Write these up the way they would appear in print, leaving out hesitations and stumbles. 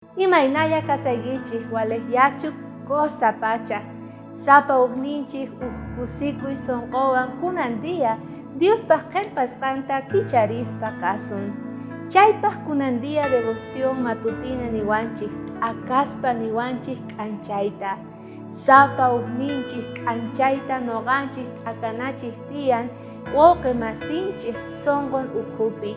Imaynaya kasaykichik walejyachuk cosa pacha. Sapa ujninchik kusikuy sonqowan kunandia Diospaj qillqasqanta kicharispa kasun. Chaypaj kunandia devoción matutina niwanchik, akaspa niwanchik k'anchayta. Sapa ujninchik k'anchayta noqanchik akanachik tiyan wawqi masinchik sonqon ukhupi.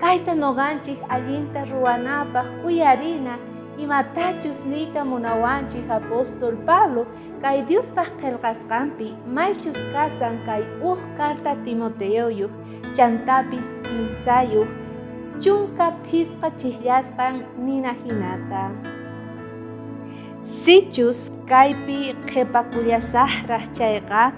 Kayta noqanchik allinta ruwanapaq uyarina imatachus niyta munawanchik apóstol Pablo kay Diospaj qillqasqanpi maychus kasan kay carta Timoteoyuq chantapis kinsayuq chunka phisqa chikllashqan nina hinata. Sichus kaypi qhipakullasaqraq chayqa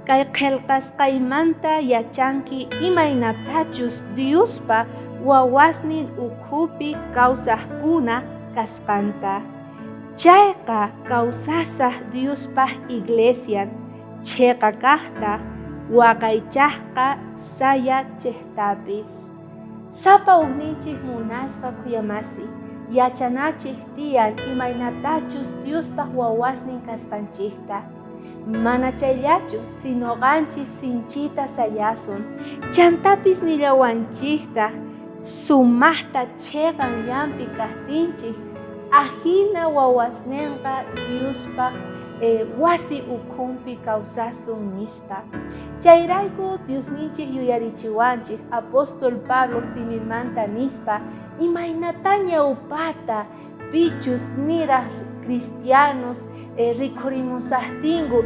kay qillqasqaymanta yachanki imaynatachus Diospa wawasnin ukhupi kawsaqkuna kasqanta. Chayqa kawsasaq Diospaj iglesian cheqa kaqta waqaychaqqa sayachiqtapis. Sapa ujninchik munasqa kuyamasi yachanachik tiyan imaynatachus Diospaj wawasnin kasqanchikta. Mana chayllachu sinoqanchik sinchita sayasun chantapis nillawanchiktaq sumaqta cheqan llampi kaqtinchik ahina wawasninqa Diospaj wasi ukhunpi kawsasun nispa. Chayrayku Diosninchik yuyarichiwanchik apóstol Pablo simimanta nispa imaynataña upata pichus niraq cristianos rikhurimusaqtingu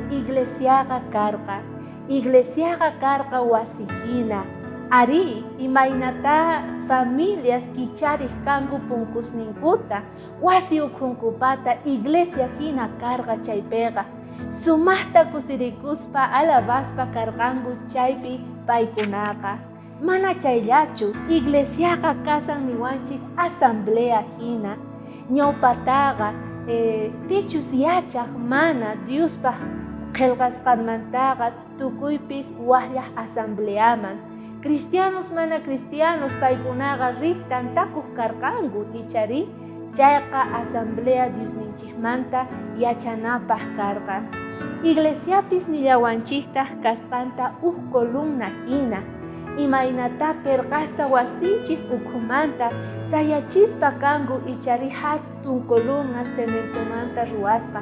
iglesiaqa karqa wasihina. Ari imaynata familias kichariq kanku punkusninkuta wasi ukhunkupata iglesia hina karqa chaypiqa. Sumaqta kusirikuspa alabaspa karqanku chaypi paykunaqa. Mana chayllachu iglesiaqa kasan niwanchik asamblea hina. Ñawpataqa pichus yachaq mana Diospaj qillqasqanmantaqa tukuypis waqllaq asambleaman. Cristianos mana cristianos paykunaqa riqtan takuq karqanku ichari chayqa asamblea Diosninchikmanta yachanapaq karqa. Iglesiapis nillawanchiktaq kasqanta columna hina. Imaynata perqasta wasinchik ukhumanta sayachispa kanku ichari hatun columna cementomanta ruwasqa.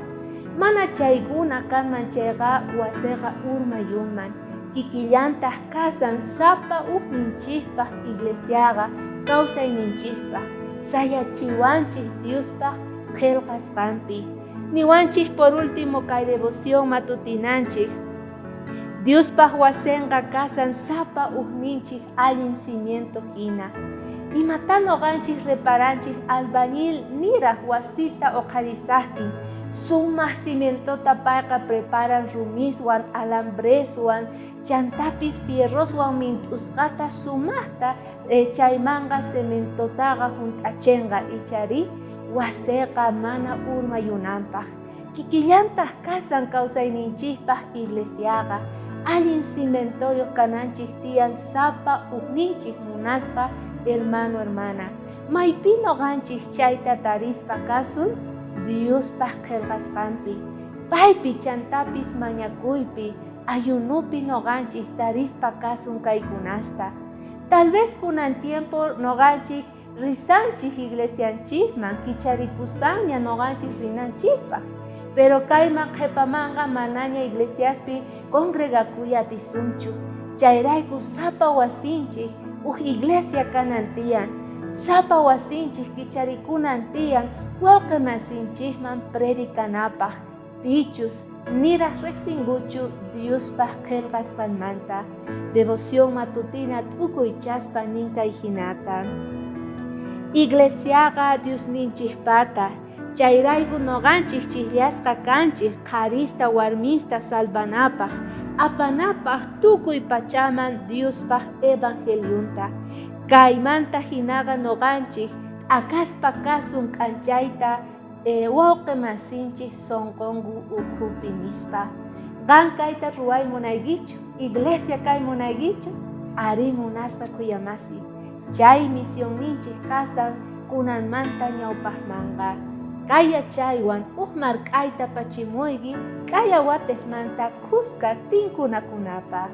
Mana chaykuna kanman chayqa wasiqa urmayunman. Kikillantaq kasan sapa ujninchikpaq iglesiaqa kawsayninchikpaq sayachiwanchik Diospaq qillqasqanpi. Niwanchik por último kay devoción matutinanchik Diospaj wasinqa kasan sapa ujninchik allin cimiento hina. Imata noqanchik reparanchik albañil niraq wasita uqarisaqtin sumaq cimientota payqa preparan rumiswan, alambreswan, chantapis fierroswan mint'usqata sumaqta chaymanqa cementotaqa hunt'achinqa ichari wasiqa mana urmayunanpaq. Kikillantaq kasan kawsayninchikpaq iglesiaqa allin cimentoyuq kananchik tiyan sapa ujninchik munasqa hermano hermana. Maypi noqanchik chayta tarispa kasun Diospaj qillqasqanpi, paypi chantapis mañakuypi, ayunupi noqanchik tarispa kasun kaykunasta. Tal vez kunan tiempo noqanchik risanchik iglesianchikman kicharikusaña noqanchik rinanchikpaq. Pero kayman qhipamanqa manaña iglesiaspi congregakuyatisunchu. Chayrayku sapa wasinchik iglesia kanan tiyan, sapa wasinchik kicharikunan tiyan wawqi masinchikman predikanapaq pichus niraq riqsinkuchu Diospaj qillqasqanmanta. Devoción matutina t'ukuychaspa ninkay hinata. Iglesiaqa Diosninchikpata chayrayku noqanchik chikllashqa kanchik qarista warmista salvanapaq apanapaq tukuy pachaman Diospaj evangeliunta. Kaymanta hinaqa noqanchik akaspa kasun k'anchayta wawqi masinchik sonqonku ukhupi nispa. Qan kayta ruway munaykichu, iglesia kay munaykichu, ari munasqa kuyamasi. Chay misionninchik kasan kunanmanta ñawpaqmanqa. Kaya chaywan mark'ayta pachimuyki kaya watejmanta kuska tinkunakunapaq.